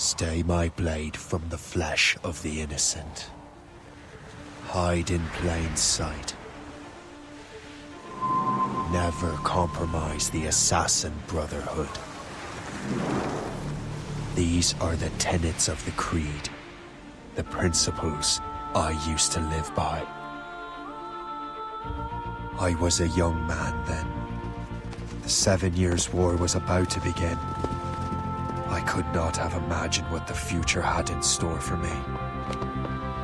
Stay my blade from the flesh of the innocent. Hide in plain sight. Never compromise the Assassin Brotherhood. These are the tenets of the Creed, the principles I used to live by. I was a young man then. The 7 Years' War was about to begin. I could not have imagined what the future had in store for me,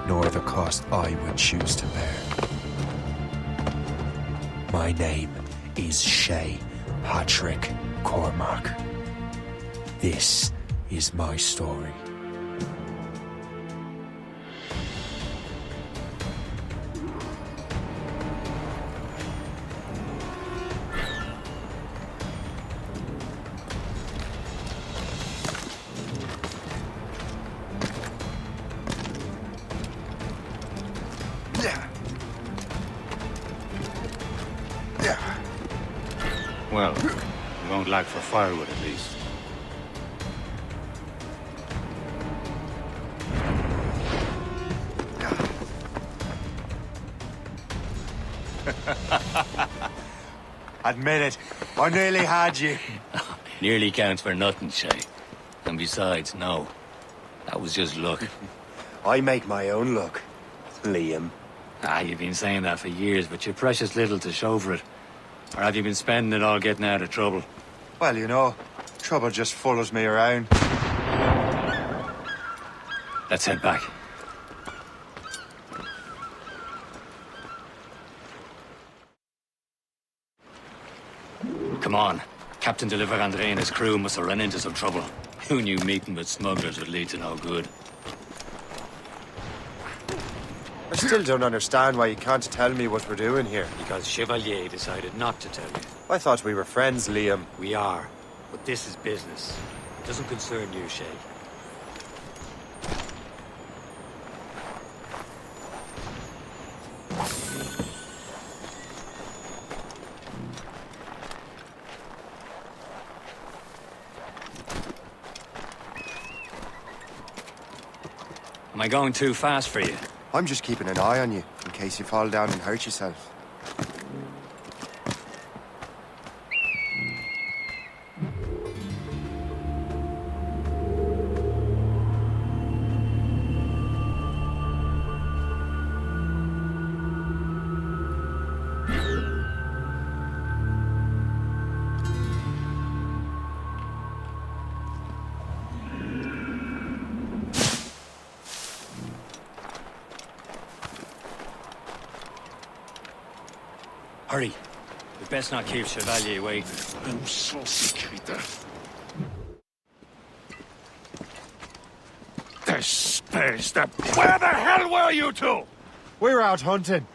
nor the cost I would choose to bear. My name is Shay Patrick Cormac. This is my story. Well, we won't lack for firewood at least. Admit it, I nearly had you. Nearly counts for nothing, Shay. And besides, no. That was just luck. I make my own luck, Liam. You've been saying that for years, but you're precious little to show for it. Or have you been spending it all getting out of trouble? Well, you know, trouble just follows me around. Let's head back. Come on. Captain de Andre and his crew must have run into some trouble. Who knew meeting with smugglers would lead to no good? I still don't understand why you can't tell me what we're doing here. Because Chevalier decided not to tell you. I thought we were friends, Liam. We are. But this is business. It doesn't concern you, Shay. Am I going too fast for you? I'm just keeping an eye on you, in case you fall down and hurt yourself. Hurry. We best not keep Chevalier waiting. Où sont ces critères? Where the hell were you two? We're out hunting.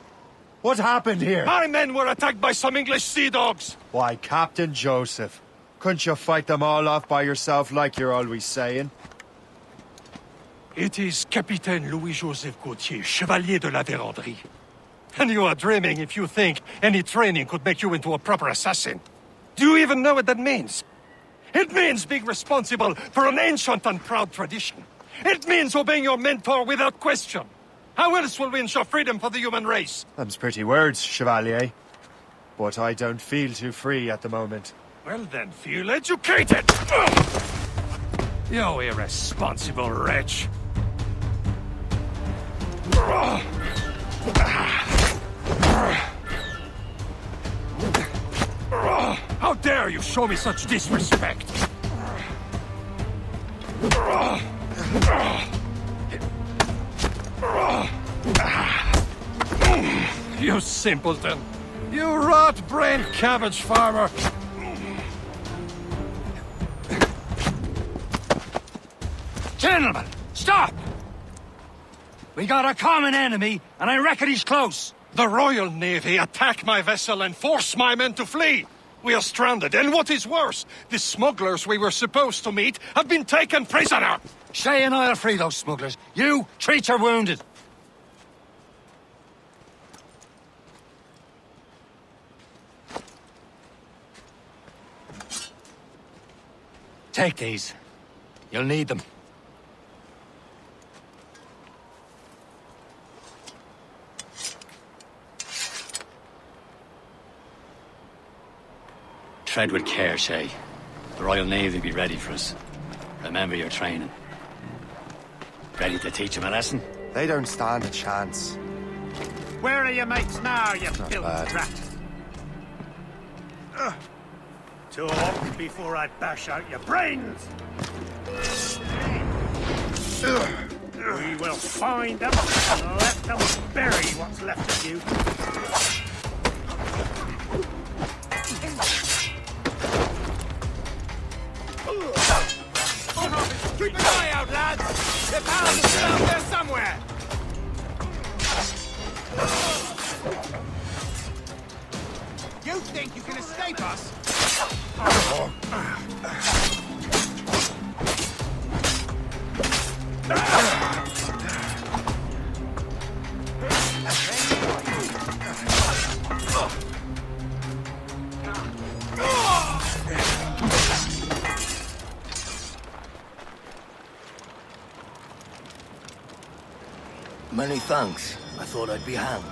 What happened here? My men were attacked by some English sea dogs. Why, Captain Joseph. Couldn't you fight them all off by yourself like you're always saying? It is Capitaine Louis-Joseph Gauthier, Chevalier de la Vérendrye. And you are dreaming if you think any training could make you into a proper assassin. Do you even know what that means? It means being responsible for an ancient and proud tradition. It means obeying your mentor without question. How else will we ensure freedom for the human race? Them's pretty words, Chevalier. But I don't feel too free at the moment. Well then, feel educated! You irresponsible wretch. How dare you show me such disrespect? You simpleton! You rot-brained cabbage farmer! Gentlemen, stop! We got a common enemy, and I reckon he's close. The Royal Navy attack my vessel and force my men to flee. We are stranded, and what is worse, the smugglers we were supposed to meet have been taken prisoner. Shay and I'll free those smugglers. You treat your wounded. Take these. You'll need them. tread with care, Shay. The Royal Navy be ready for us. Remember your training. Ready to teach them a lesson? They don't stand a chance. Where are your mates now, you Not filthy bad. rat? Talk before I bash out your brains! We will find them and let them bury what's left of you. Keep an eye out, lads! The pals are out there somewhere! You think you can escape us? Many thanks. I thought I'd be hanged.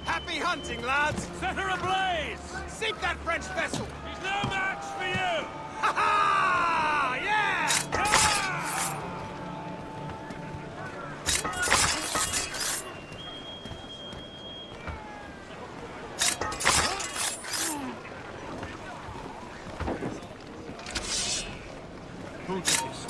Happy hunting, lads! Set her ablaze! Sink that French vessel! He's no match for you! Ha ha! Yeah! Who did this?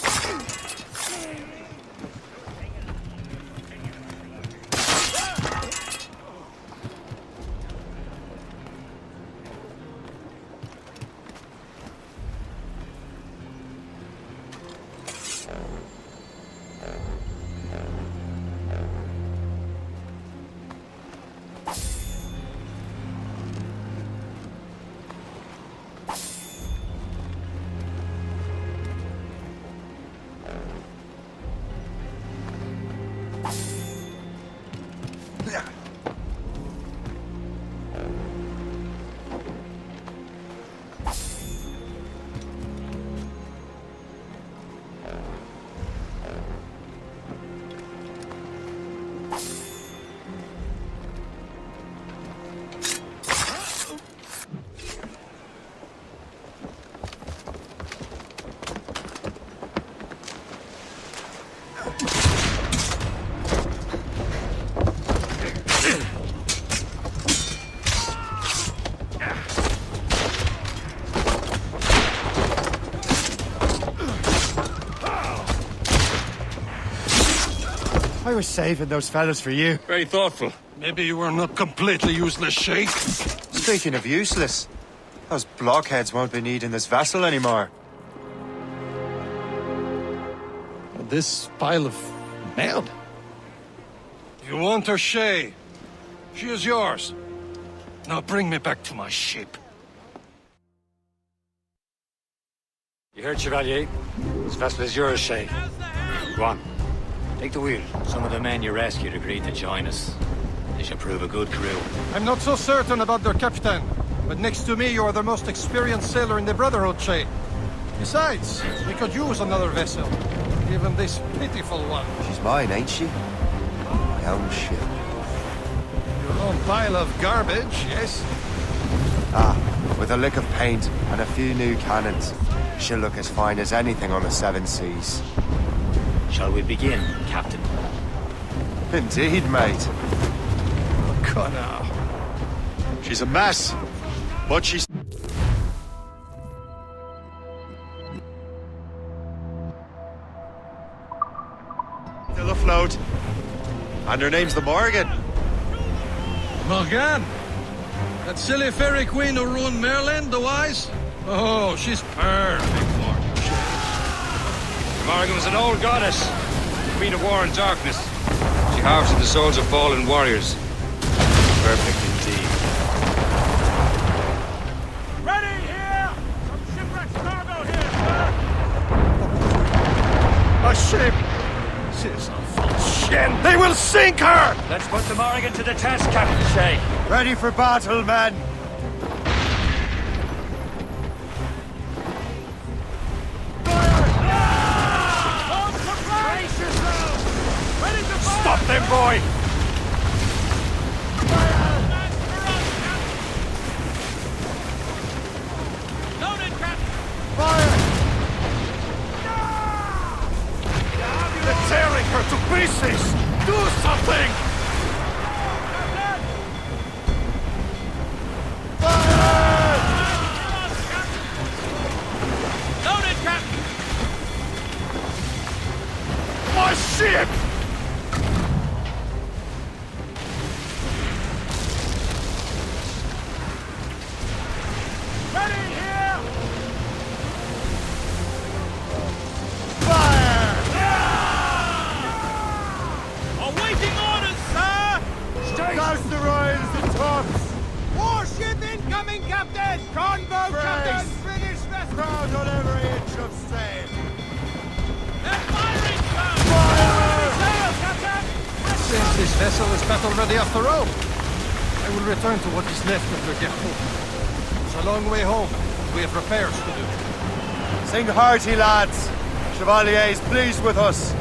I was saving those fellas for you. Very thoughtful. Maybe you were not completely useless, Sheikh. Speaking of useless, those blockheads won't be needing this vessel anymore. This pile of merde? You want her, Shay? She is yours. Now bring me back to my ship. You heard, Chevalier? This vessel is yours, Shay. Go on. Take the wheel. Some of the men you rescued agreed to join us. They should prove a good crew. I'm not so certain about their captain, but next to me you are the most experienced sailor in the Brotherhood, Shay. Besides, we could use another vessel, even this pitiful one. She's mine, ain't she? My own ship. Your own pile of garbage, yes? Ah, with a lick of paint and a few new cannons, she'll look as fine as anything on the seven seas. Shall we begin, Captain? Indeed, mate. Come now. She's a mess, but she's... still afloat. And her name's the Morgan. Morgane? That silly fairy queen who ruined Merlin, the wise? Oh, she's perfect for it. Morgan was an old goddess, queen of war and darkness. She harvested the souls of fallen warriors. Perfect indeed. Ready here! Some shipwrecked cargo here, sir! A ship! She's a false shin! They will sink her! Let's put the Morgan to the test, Captain Shay. Ready for battle, men! Ready to fire! Stop them, boy! They're tearing her to pieces! Do something! Fire! Loaded, Captain! My ship! Ready here! Fire! Awaiting orders, sir! Douse the royals and tops! Warship incoming, Captain! Convo, Captain! Finish vessel! Crowd on every inch of sail! They're firing, sir! Fire! Sail, Captain! Since this vessel is battle ready after all, I will return to what is left of the depot. It's a long way home. We have repairs to do. Sing hearty, lads. Chevalier is pleased with us.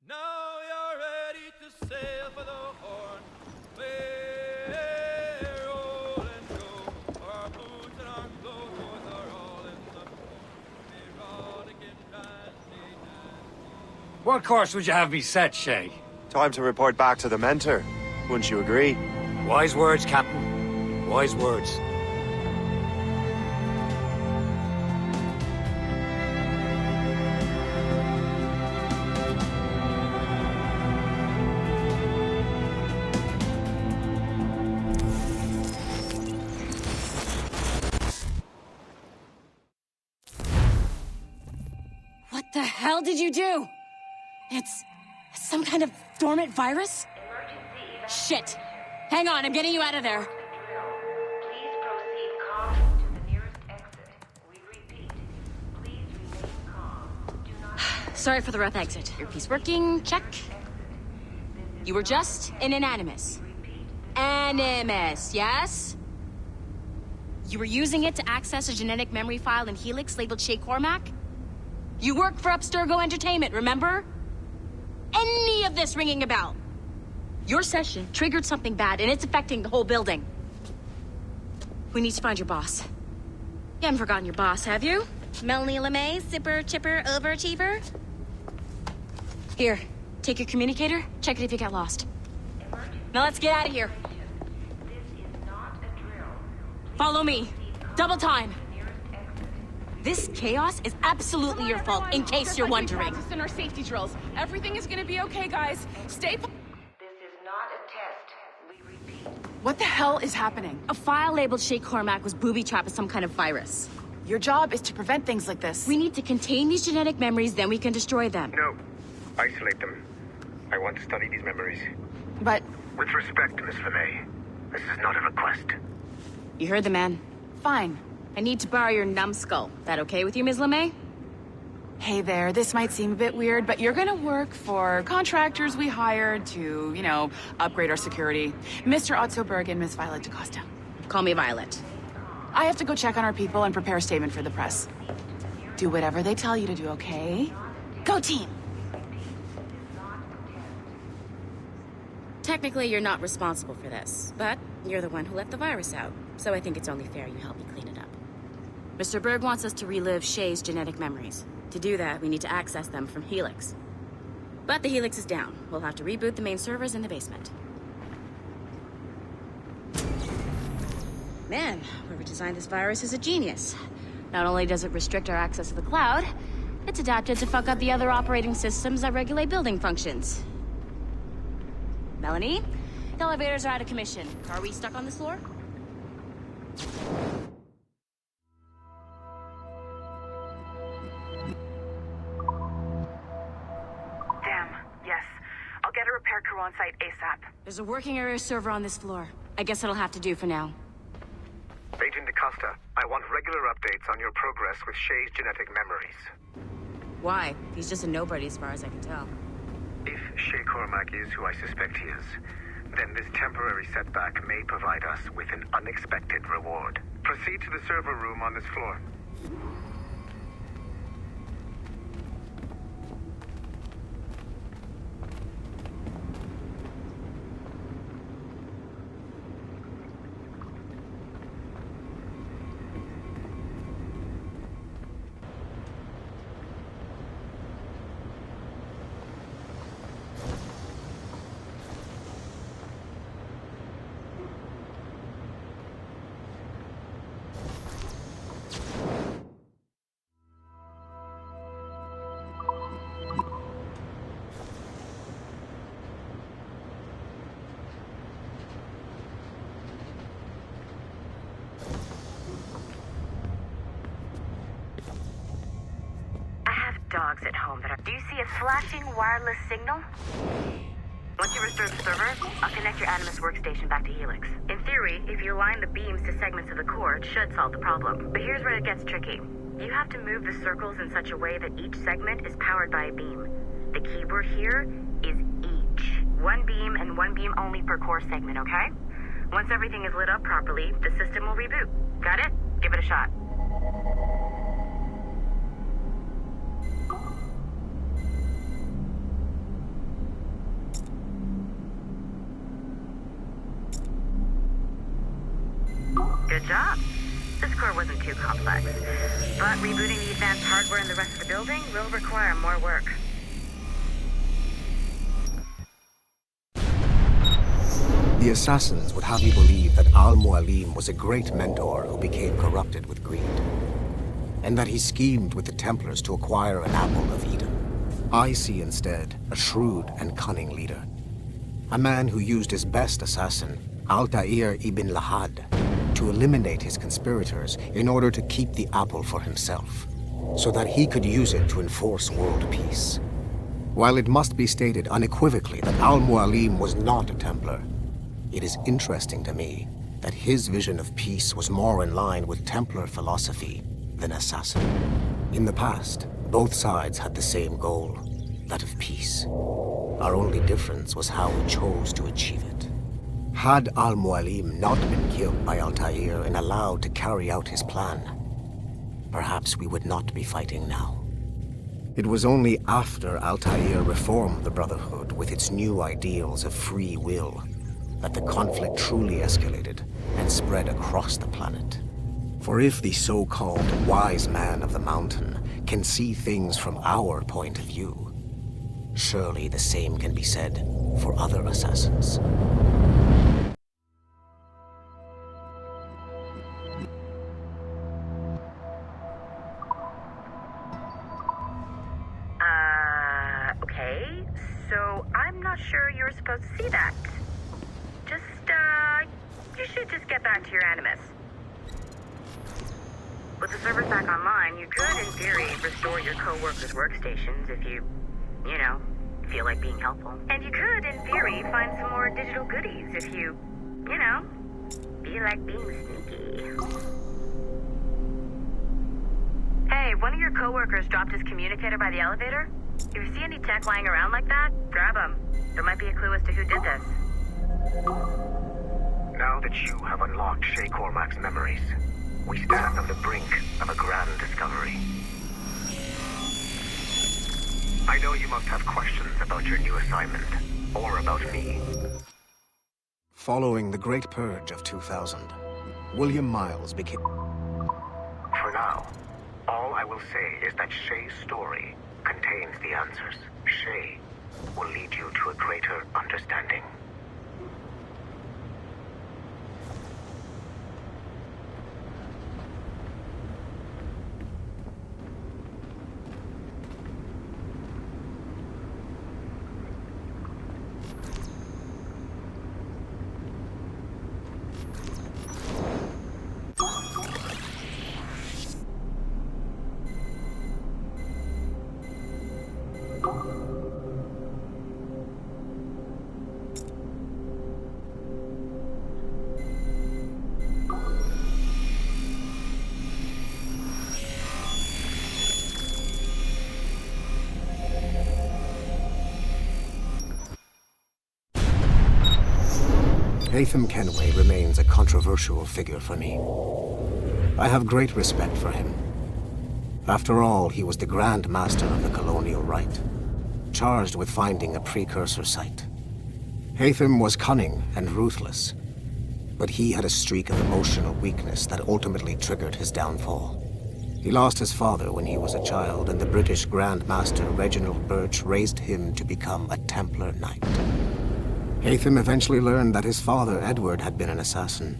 Now you're ready to sail for the Horn. We're roll and go. Our boots and our clothes are all in the erotic and What course would you have me set, Shay? Time to report back to the mentor. Wouldn't you agree? Wise words, Captain. Wise words. What the hell did you do? It's some kind of dormant virus? Shit. Hang on, I'm getting you out of there. Please proceed calmly to the nearest exit. We repeat, please remain calm. Do not Sorry for the rough exit. Earpiece working, check. You were just an animus. Animus, yes? You were using it to access a genetic memory file in Helix labeled Shay Cormac? You work for Abstergo Entertainment, remember? Any of this ringing a bell? Your session triggered something bad, and it's affecting the whole building. We need to find your boss. You haven't forgotten your boss, have you? Melanie LeMay, zipper, chipper, overachiever? Here, take your communicator, check it if you get lost. Now let's get out of here. This is not a drill. Follow me. Double time. This chaos is absolutely your fault, in case you're wondering. In our safety drills. Everything is gonna be okay, guys. Stay. This is not a test. We repeat. What the hell is happening? A file labeled Shay Cormac was booby-trapped with some kind of virus. Your job is to prevent things like this. We need to contain these genetic memories, then we can destroy them. No. Isolate them. I want to study these memories. But With respect, Miss LeMay, this is not a request. You heard the man. fine. I need to borrow your numbskull. That okay with you, Ms. LeMay? Hey there, this might seem a bit weird, but you're gonna work for contractors we hired to, upgrade our security. Mr. Otto Berg and Miss Violet DaCosta. Call me Violet. I have to go check on our people and prepare a statement for the press. Do whatever they tell you to do, okay? Go team! Technically, you're not responsible for this, but you're the one who let the virus out, so I think it's only fair you help me clean it up. Mr. Berg wants us to relive Shay's genetic memories. To do that, we need to access them from Helix. But the Helix is down. We'll have to reboot the main servers in the basement. Man, whoever designed this virus is a genius. Not only does it restrict our access to the cloud, it's adapted to fuck up the other operating systems that regulate building functions. Melanie, the elevators are out of commission. Are we stuck on this floor? Damn, yes. I'll get a repair crew on site ASAP. There's a working area server on this floor. I guess it'll have to do for now. Agent DaCosta, I want regular updates on your progress with Shay's genetic memories. Why? He's just a nobody as far as I can tell. If Shay Cormac is who I suspect he is, then this temporary setback may provide us with an unexpected reward. Proceed to the server room on this floor. logs at home that are... Do you see a flashing wireless signal? Once you restore the server, I'll connect your Animus workstation back to Helix. In theory, if you align the beams to segments of the core, it should solve the problem. But here's where it gets tricky. You have to move the circles in such a way that each segment is powered by a beam. The keyword here is each. One beam and one beam only per core segment, okay? Once everything is lit up properly, the system will reboot. Got it? Give it a shot. Good job. This core wasn't too complex, but rebooting the advanced hardware in the rest of the building will require more work. The assassins would have you believe that Al-Mualim was a great mentor who became corrupted with greed, and that he schemed with the Templars to acquire an apple of Eden. I see instead a shrewd and cunning leader, a man who used his best assassin, Altair ibn Lahad, to eliminate his conspirators in order to keep the apple for himself, so that he could use it to enforce world peace. While it must be stated unequivocally that Al-Mualim was not a Templar, it is interesting to me that his vision of peace was more in line with Templar philosophy than assassin. In the past, both sides had the same goal, that of peace. Our only difference was how we chose to achieve it. Had Al-Mualim not been killed by Altair and allowed to carry out his plan, perhaps we would not be fighting now. It was only after Altair reformed the Brotherhood with its new ideals of free will that the conflict truly escalated and spread across the planet. For if the so-called wise man of the mountain can see things from our point of view, surely the same can be said for other assassins. Okay, so I'm not sure you were supposed to see that. You should just get back to your Animus. With the servers back online, you could, in theory, restore your co-workers' workstations if you feel like being helpful. And you could, in theory, find some more digital goodies if you feel like being sneaky. Hey, one of your co-workers dropped his communicator by the elevator. If you see any tech lying around like that, grab them. There might be a clue as to who did this. Now that you have unlocked Shay Cormac's memories, we stand on the brink of a grand discovery. I know you must have questions about your new assignment, or about me. Following the Great Purge of 2000, William Miles became... For now, all I will say is that Shay's story contains the answers. Shay will lead you to a greater understanding. Haytham Kenway remains a controversial figure for me. I have great respect for him. After all, he was the Grand Master of the Colonial Rite, charged with finding a precursor site. Haytham was cunning and ruthless, but he had a streak of emotional weakness that ultimately triggered his downfall. He lost his father when he was a child, and the British Grand Master Reginald Birch raised him to become a Templar Knight. Haytham eventually learned that his father, Edward, had been an assassin.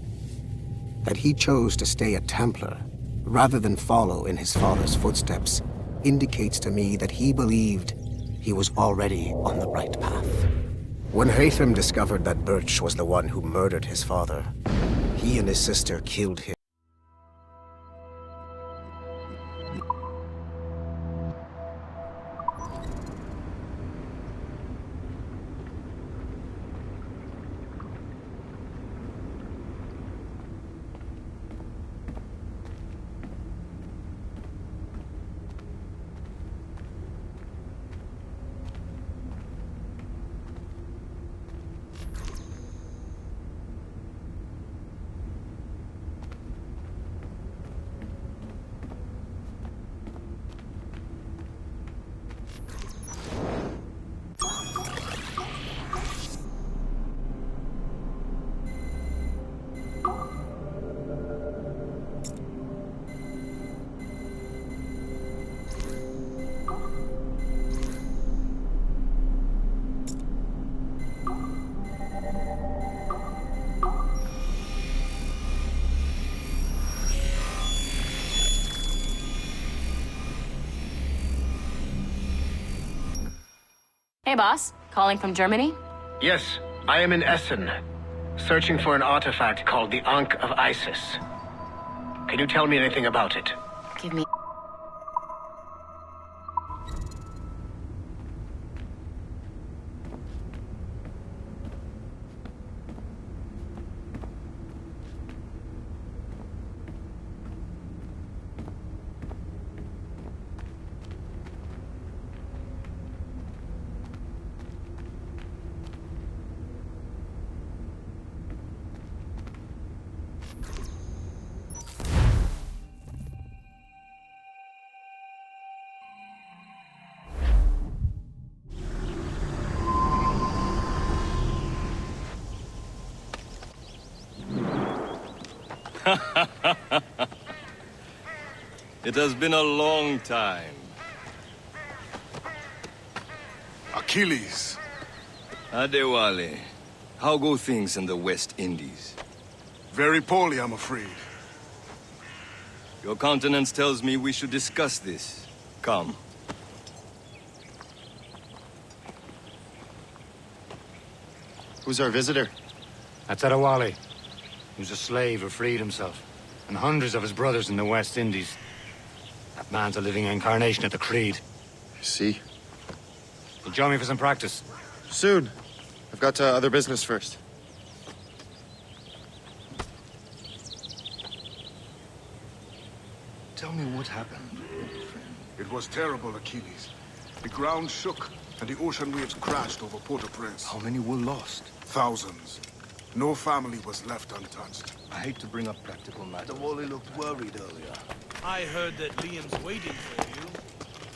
That he chose to stay a Templar, rather than follow in his father's footsteps, indicates to me that he believed he was already on the right path. When Haytham discovered that Birch was the one who murdered his father, he and his sister killed him. Hey, boss. Calling from Germany? Yes, I am in Essen, searching for an artifact called the Ankh of Isis. Can you tell me anything about it? Give me... It has been a long time. Achilles. Adewale, how go things in the West Indies? Very poorly, I'm afraid. Your countenance tells me we should discuss this. Come. Who's our visitor? That's Adewale. He was a slave who freed himself. And hundreds of his brothers in the West Indies. That man's a living incarnation of the Creed. I see. You join me for some practice? Soon. I've got other business first. Tell me what happened, friend. It was terrible, Achilles. The ground shook, and the ocean waves crashed over Port-au-Prince. How many were lost? Thousands. No family was left untouched. I hate to bring up practical matters. The Wally looked worried earlier. I heard that Liam's waiting for you.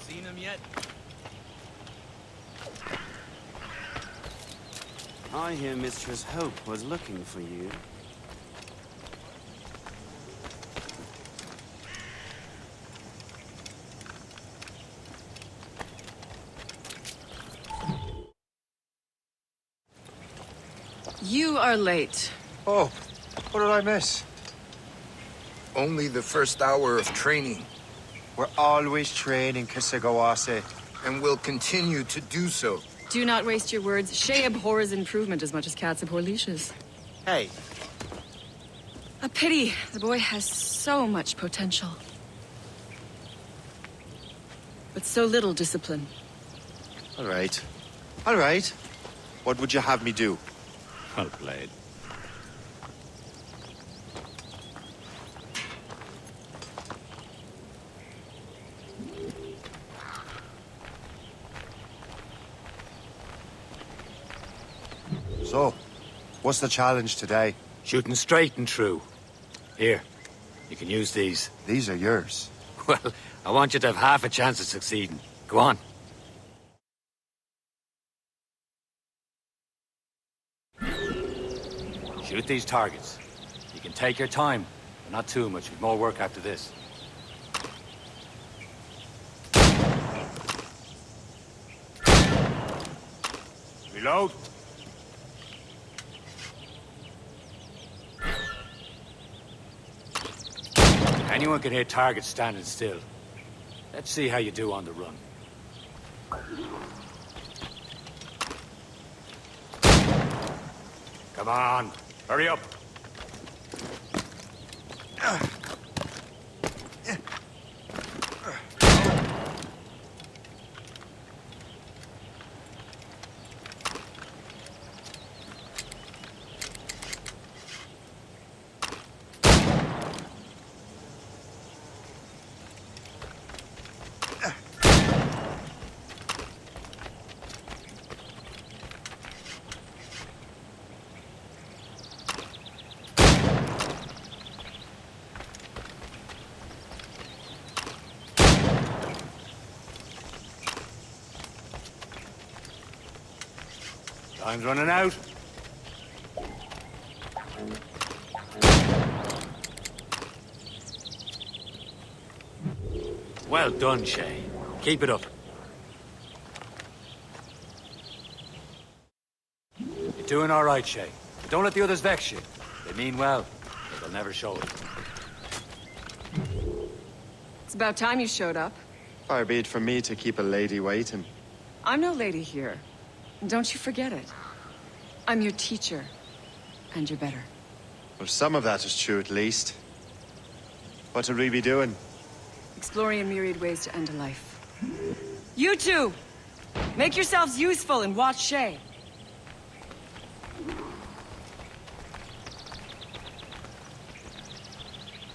Seen him yet? I hear Mistress Hope was looking for you. You are late. Oh, what did I miss? Only the first hour of training. We're always training, Kisagawase. And will continue to do so. Do not waste your words. Shay abhors improvement as much as cats abhor leashes. Hey. A pity. The boy has so much potential. But so little discipline. All right. All right. What would you have me do? Well played. So, what's the challenge today? Shooting straight and true. Here, you can use these. These are yours. Well, I want you to have half a chance of succeeding. Go on. Shoot these targets. You can take your time, but not too much. With more work after this. Reload. Anyone can hit targets standing still. Let's see how you do on the run. Come on, hurry up. Time's running out. Well done, Shay. Keep it up. You're doing all right, Shay. But don't let the others vex you. They mean well, but they'll never show it. It's about time you showed up. Far be it from me to keep a lady waiting. I'm no lady here. Don't you forget it. I'm your teacher. And you're better. Well, some of that is true, at least. What would we be doing? Exploring a myriad ways to end a life. You two! Make yourselves useful and watch Shay.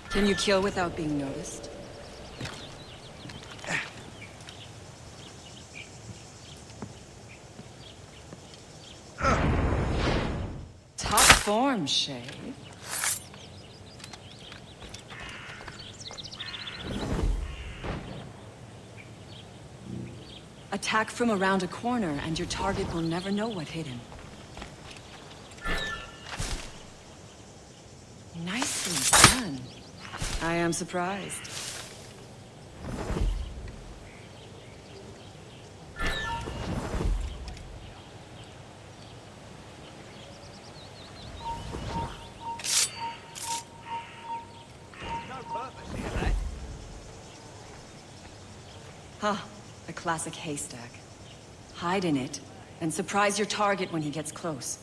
Can you kill without being noticed? Top form, Shay. Attack from around a corner, and your target will never know what hit him. Nicely done. I am surprised. Huh. A classic haystack. Hide in it, and surprise your target when he gets close.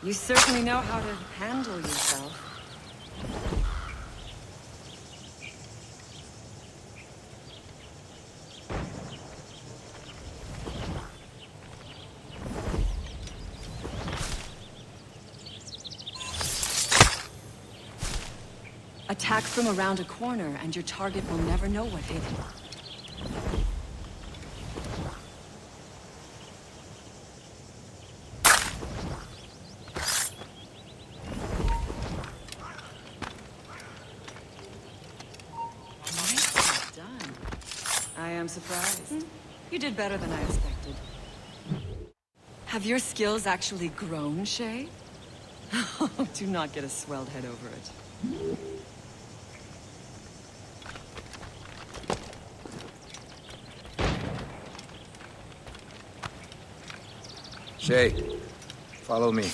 You certainly know how to handle yourself. Attack from around a corner, and your target will never know what hit him. Nicely done. I am surprised. You did better than I expected. Have your skills actually grown, Shay? Do not get a swelled head over it. Shay, follow me.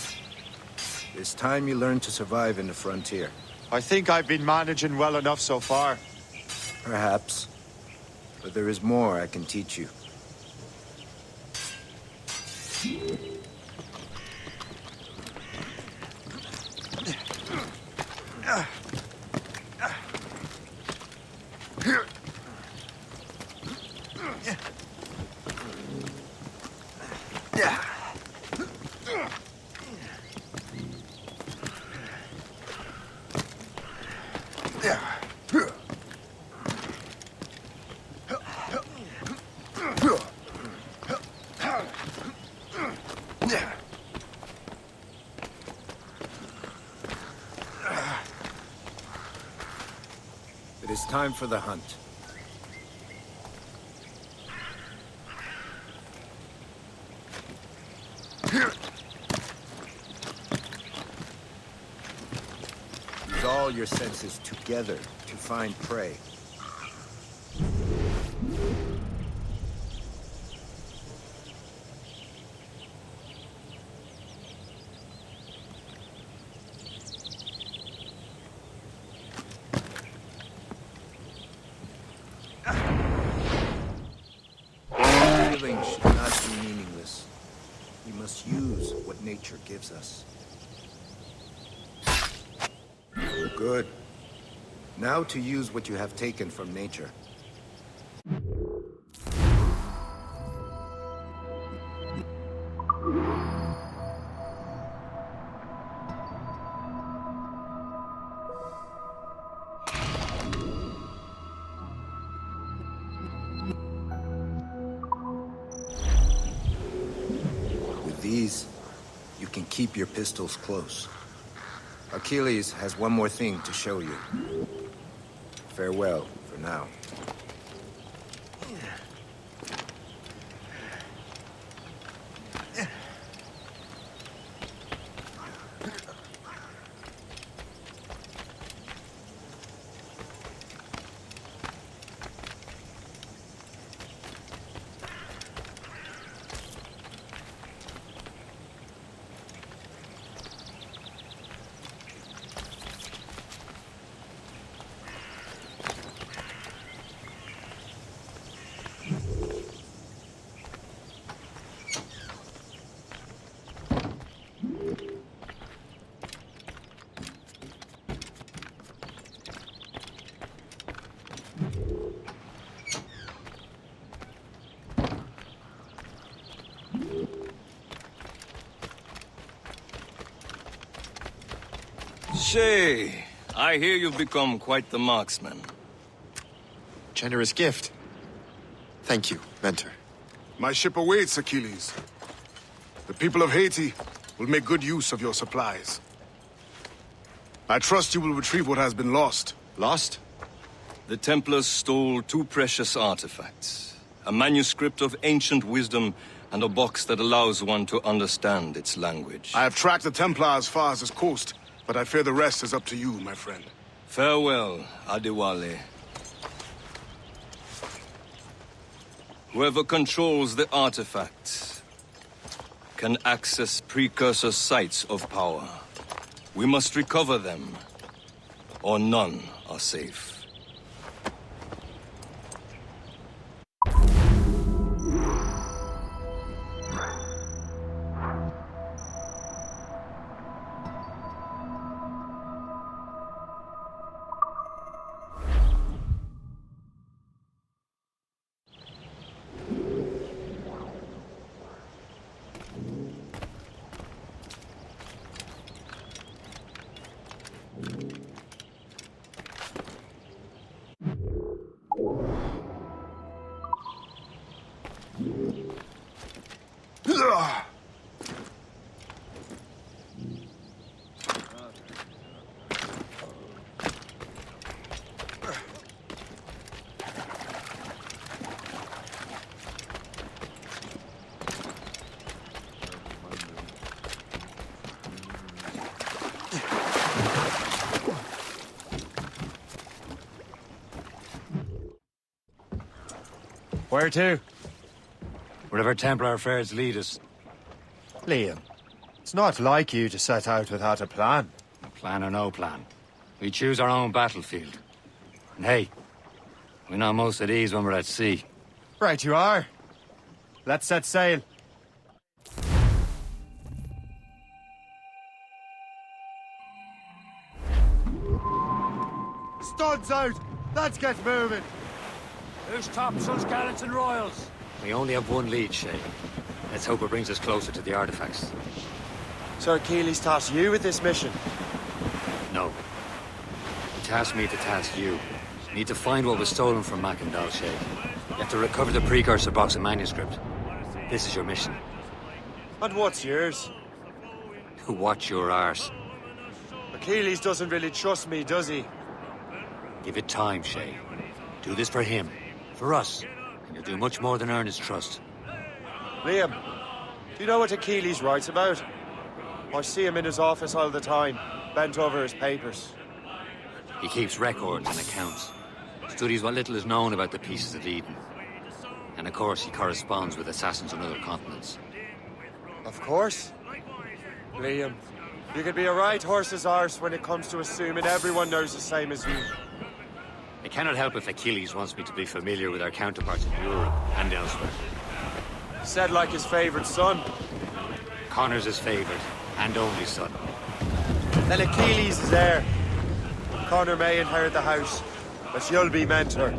It's time you learn to survive in the frontier. I think I've been managing well enough so far. Perhaps. But there is more I can teach you. It is time for the hunt. Use all your senses together to find prey. Killing should not be meaningless. We must use what nature gives us. Good. Now to use what you have taken from nature. With these, you can keep your pistols close. Achilles has one more thing to show you. Farewell for now. Shay, I hear you've become quite the marksman. Generous gift. Thank you, Mentor. My ship awaits, Achilles. The people of Haiti will make good use of your supplies. I trust you will retrieve what has been lost. Lost? The Templars stole 2 precious artifacts. A manuscript of ancient wisdom and a box that allows one to understand its language. I have tracked the Templar as far as this coast, but I fear the rest is up to you, my friend. Farewell, Adewale. Whoever controls the artifacts can access precursor sites of power. We must recover them, or none are safe. Where to? Wherever Templar affairs lead us. Liam, it's not like you to set out without a plan. Plan or no plan. We choose our own battlefield. And hey, we know most at ease when we're at sea. Right you are. Let's set sail. Studs out! Let's get moving! Who's topsails, gallants, and royals? We only have one lead, Shay. Let's hope it brings us closer to the artifacts. So Achilles tasked you with this mission? No. He tasked me to task you. You need to find what was stolen from Mackandal, Shay. You have to recover the precursor box and manuscript. This is your mission. And what's yours? To watch your arse. Achilles doesn't really trust me, does he? Give it time, Shay. Do this for him. For us. And you'll do much more than earn his trust. Liam, do you know what Achilles writes about? I see him in his office all the time, bent over his papers. He keeps records and accounts. Studies what little is known about the pieces of Eden. And of course, he corresponds with assassins on other continents. Of course. Liam, you could be a right horse's arse when it comes to assuming everyone knows the same as you. I cannot help if Achilles wants me to be familiar with our counterparts in Europe and elsewhere. Said like his favorite son. Connor's his favorite and only son. Then Achilles is heir. Connor may inherit the house, but you'll be mentor.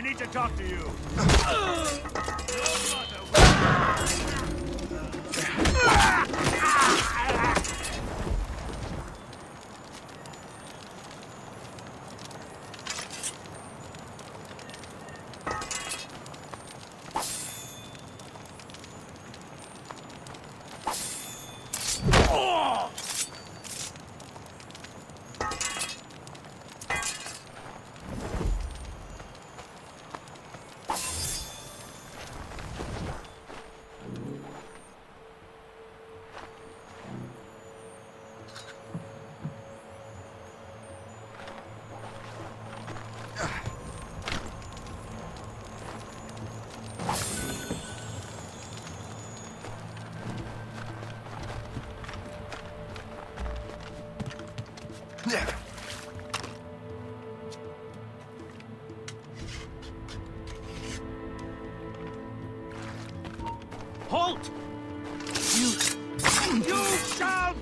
I need to talk to you. Halt! You shall...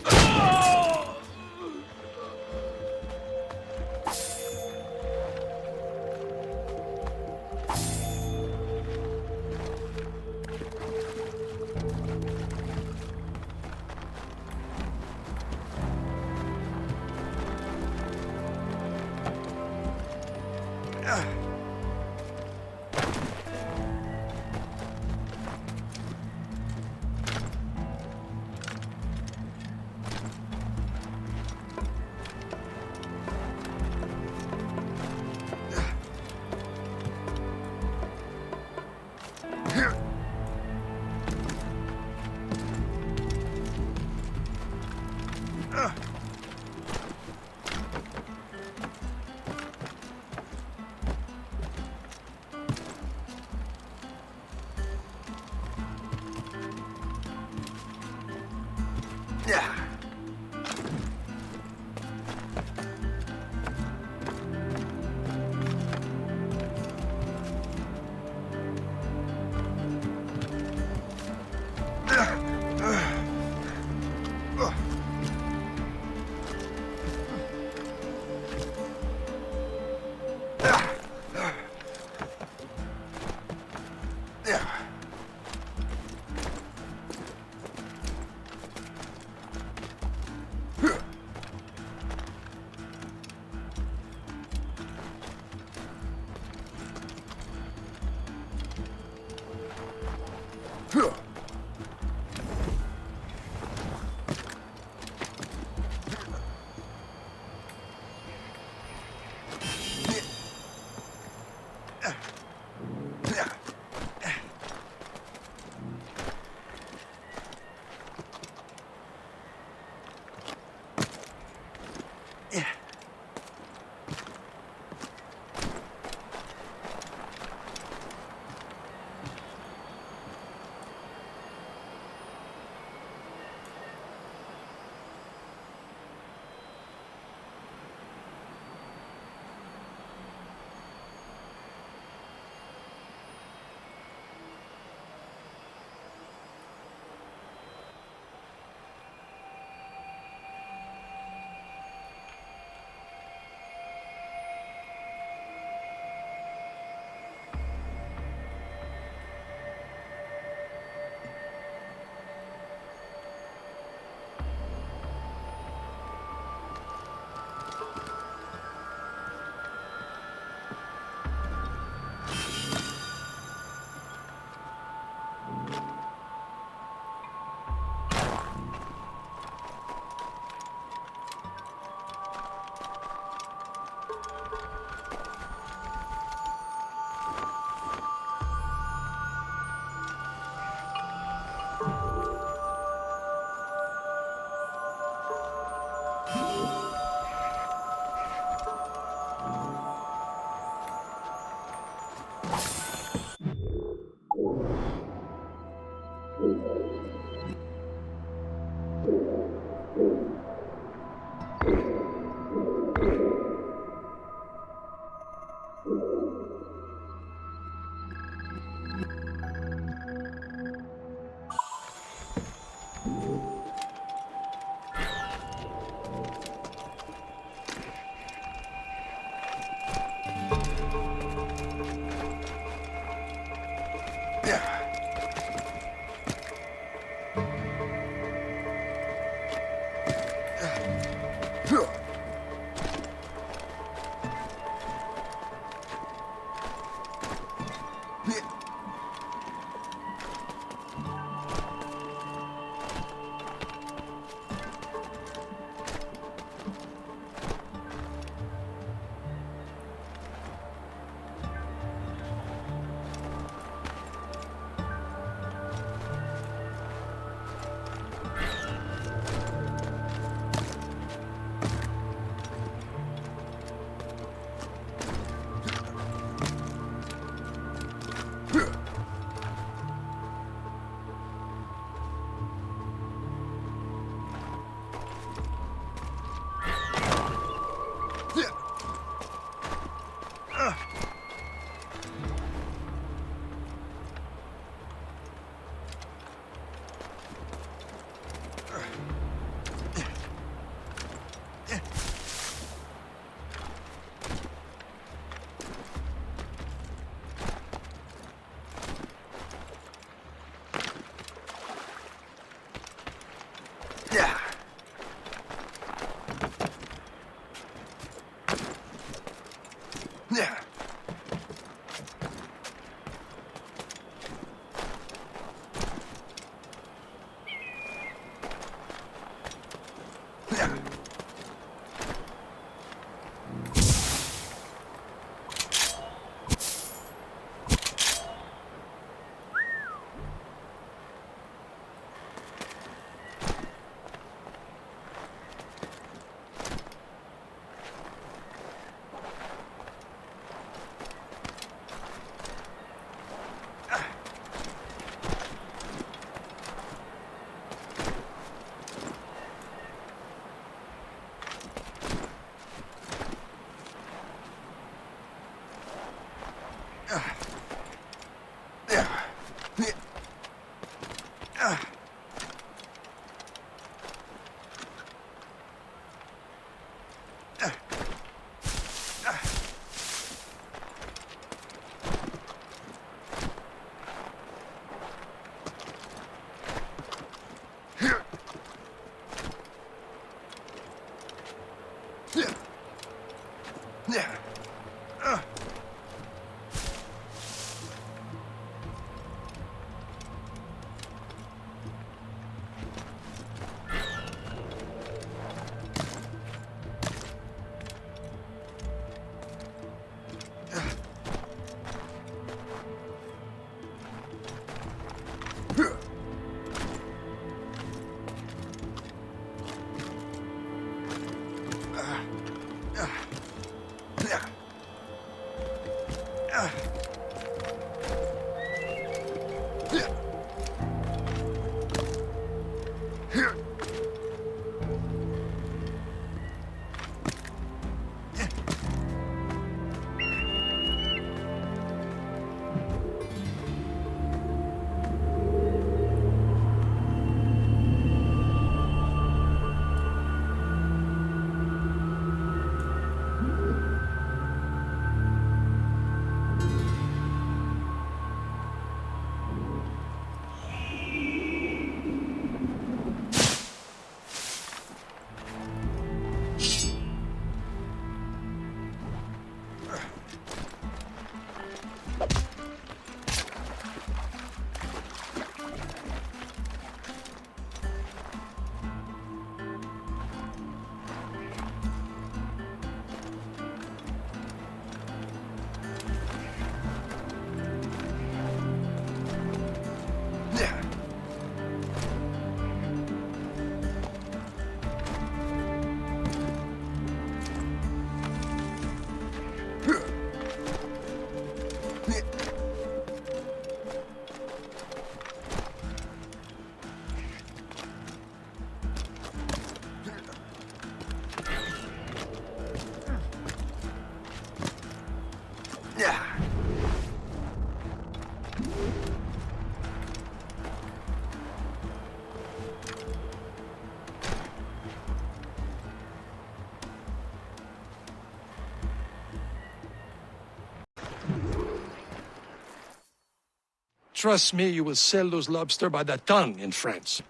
Trust me, you will sell those lobster by the ton in France.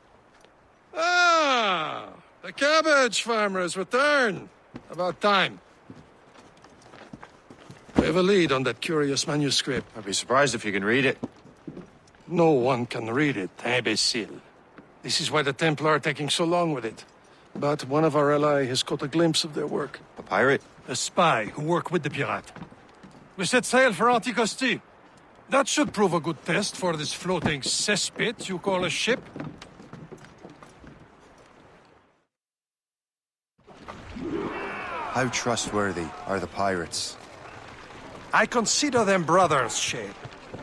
Ah, the cabbage farmers return. About time. We have a lead on that curious manuscript. I'd be surprised if you can read it. No one can read it, imbecile. This is why the Templar are taking so long with it. But one of our allies has caught a glimpse of their work. A pirate? A spy who worked with the pirate. We set sail for Anticosti. That should prove a good test for this floating cesspit you call a ship. How trustworthy are the pirates? I consider them brothers, Shay.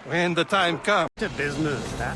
When the time comes. To business, that.